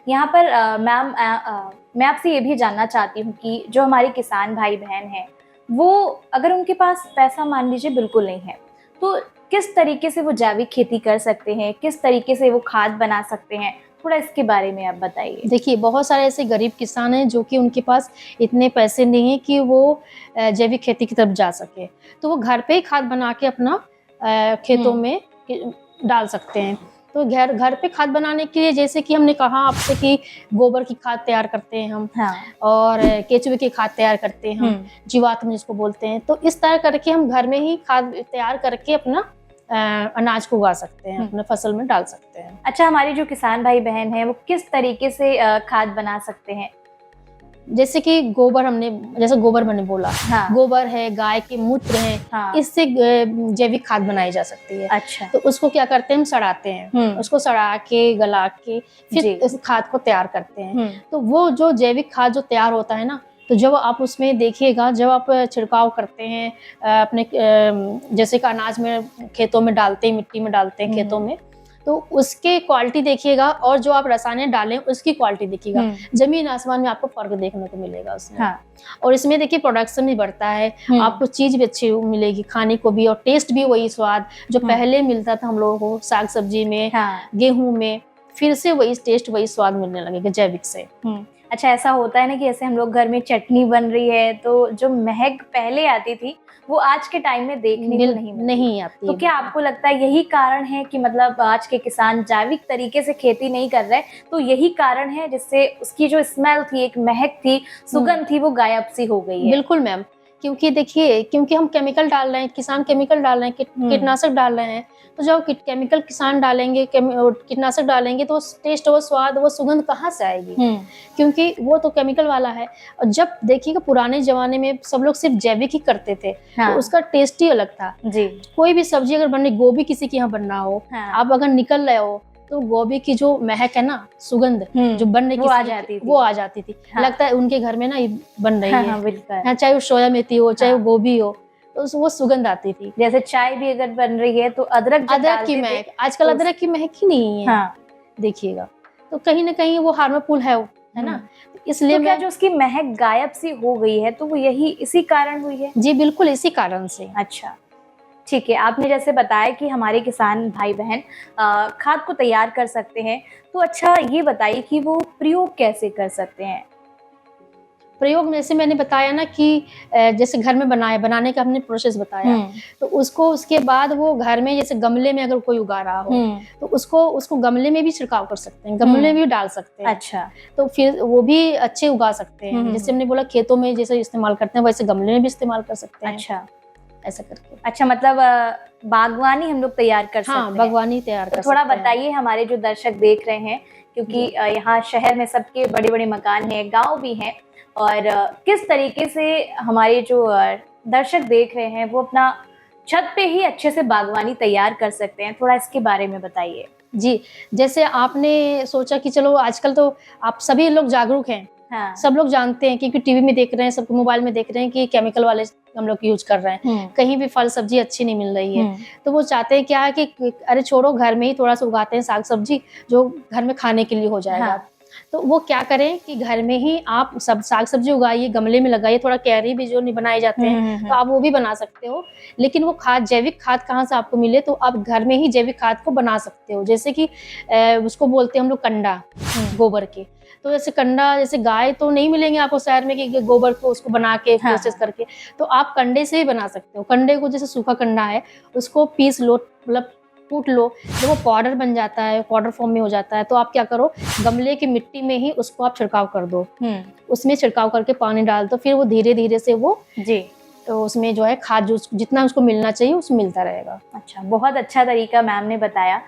यहाँ पर मैम मैं आपसे ये भी जानना चाहती हूँ कि जो हमारे किसान भाई बहन हैं, वो अगर उनके पास पैसा मान लीजिए बिल्कुल नहीं है, तो किस तरीके से वो जैविक खेती कर सकते हैं, किस तरीके से वो खाद बना सकते हैं, थोड़ा इसके बारे में आप बताइए। देखिए, बहुत सारे ऐसे गरीब किसान हैं जो कि उनके पास इतने पैसे नहीं हैं कि वो जैविक खेती की तरफ जा सके, तो वो घर पे ही खाद बना के अपना खेतों में डाल सकते हैं। तो घर पे खाद बनाने के लिए, जैसे कि हमने कहा आपसे कि गोबर की खाद तैयार करते हैं हम, हाँ। और केचुए की खाद तैयार करते हैं हम, जीवात्म जिसको बोलते हैं। तो इस तरह करके हम घर में ही खाद तैयार करके अपना अनाज को उगा सकते हैं, अपने फसल में डाल सकते हैं। अच्छा, हमारे जो किसान भाई बहन हैं वो किस तरीके से खाद बना सकते हैं? जैसे कि गोबर जैसे गोबर मैंने बोला, हाँ। गोबर है, गाय के मूत्र हैं, हाँ। इससे जैविक खाद बनाई जा सकती है। अच्छा। तो उसको क्या करते हैं, हम सड़ाते हैं, उसको सड़ा के गला के फिर इस खाद को तैयार करते हैं। तो वो जो जैविक खाद जो तैयार होता है ना, तो जब आप उसमें देखिएगा, जब आप छिड़काव करते हैं अपने जैसे कि अनाज में खेतों में डालते हैं, मिट्टी में डालते हैं खेतों में, तो उसके क्वालिटी देखिएगा और जो आप रसायन डालें उसकी क्वालिटी देखिएगा, जमीन आसमान में आपको फर्क देखने को मिलेगा उसमें। हाँ। और इसमें देखिए प्रोडक्शन भी बढ़ता है, आपको चीज भी अच्छी मिलेगी खाने को भी, और टेस्ट भी वही स्वाद जो पहले मिलता था हम लोगों को साग सब्जी में, गेहूं में, फिर से वही टेस्ट वही स्वाद मिलने लगेगा जैविक से। अच्छा, ऐसा होता है ना कि जैसे हम लोग घर में चटनी बन रही है तो जो महक पहले आती थी वो आज के टाइम में देखने को नहीं आती। तो क्या आपको लगता है यही कारण है कि मतलब आज के किसान जैविक तरीके से खेती नहीं कर रहे, तो यही कारण है जिससे उसकी जो स्मेल थी, एक महक थी, सुगंध थी, वो गायब सी हो गई है? बिल्कुल मैम, क्योंकि देखिए, क्योंकि हम केमिकल डाल रहे हैं, किसान केमिकल डाल रहे हैं, कीटनाशक डाल रहे हैं, तो जब केमिकल किसान डालेंगे, कीटनाशक डालेंगे, तो टेस्ट, वो स्वाद, वो सुगंध कहाँ से आएगी? क्योंकि वो तो केमिकल वाला है। और जब देखिएगा पुराने जमाने में सब लोग सिर्फ जैविक ही करते थे। हाँ। तो उसका टेस्ट ही अलग था जी। कोई भी सब्जी अगर बनने, गोभी किसी के यहाँ बनना हो, हाँ। आप अगर निकल रहे हो तो गोभी की जो महक है ना, सुगंध जो बनने की वो आ जाती थी। हाँ। लगता है उनके घर में ना ये बन रही है, चाहे वो सोया मेथी हो, चाहे वो गोभी हो, तो वो सुगंध आती थी। जैसे चाय भी अगर बन रही है तो अदरक की महक, आजकल अदरक की महक ही नहीं है। हाँ। देखिएगा, तो कहीं ना कहीं वो हार्मफुल है ना, इसलिए तो क्या जो उसकी महक गायब सी हो गई है तो वो यही इसी कारण हुई है? जी बिल्कुल, इसी कारण से। अच्छा, ठीक है। आपने जैसे बताया कि हमारे किसान भाई बहन खाद को तैयार कर सकते हैं, तो अच्छा ये बताइए कि वो प्रयोग कैसे कर सकते हैं? प्रयोग में, जैसे मैंने बताया ना कि जैसे घर में बनाने का हमने प्रोसेस बताया, तो उसके बाद वो घर में, जैसे गमले में अगर कोई उगा रहा हो तो उसको गमले में भी छिड़काव कर सकते हैं, गमले में भी डाल सकते हैं। अच्छा, तो फिर वो भी अच्छे उगा सकते हैं। जैसे हमने बोला खेतों में जैसे इस्तेमाल करते हैं, वैसे गमले में भी इस्तेमाल कर सकते हैं। अच्छा, ऐसा करके। अच्छा, मतलब बागवानी हम लोग तैयार कर सकते हैं। बागवानी तैयार कर सकते हैं। थोड़ा बताइए हमारे जो दर्शक देख रहे हैं, क्योंकि यहाँ शहर में सबके बड़े बड़े मकान हैं, गाँव भी हैं, और किस तरीके से हमारे जो दर्शक देख रहे हैं वो अपना छत पे ही अच्छे से बागवानी तैयार कर सकते हैं, थोड़ा इसके बारे में बताइए। जी, जैसे आपने सोचा कि चलो आजकल तो आप सभी लोग जागरूक हैं। हाँ। सब लोग जानते हैं, क्योंकि टीवी में देख रहे हैं, सबको मोबाइल में देख रहे हैं कि केमिकल वाले हम लोग यूज कर रहे हैं, कहीं भी फल सब्जी अच्छी नहीं मिल रही है। तो वो चाहते हैं क्या है कि अरे छोड़ो, घर में ही थोड़ा सा उगाते हैं साग सब्जी जो घर में खाने के लिए हो जाएगा। हाँ। तो वो क्या करें कि घर में ही आप सब साग सब्जी उगाइए, गमले में लगाइए, थोड़ा क्यारी भी जो नहीं बनाए जाते हैं तो आप वो भी बना सकते हो। लेकिन वो खाद, जैविक खाद कहाँ से आपको मिले, तो आप घर में ही जैविक खाद को बना सकते हो। जैसे कि उसको बोलते हैं हम लोग कंडा, गोबर के। तो जैसे कंडा, जैसे गाय तो नहीं मिलेंगे आपको शहर में कि गोबर को उसको बना के प्रोसेस करके, तो आप कंडे से ही बना सकते हो। कंडे को, जैसे सूखा कंडा है, उसको पीस लो, मतलब कूट लो, जब वो पाउडर बन जाता है, पाउडर फॉर्म में हो जाता है, तो आप क्या करो, गमले की मिट्टी में ही उसको आप छिड़काव कर दो। उसमें छिड़काव करके पानी डाल दो, फिर वो धीरे धीरे से वो तो उसमें जो है खाद जो जितना उसको मिलना चाहिए उसको मिलता रहेगा। अच्छा, बहुत अच्छा तरीका मैम ने बताया।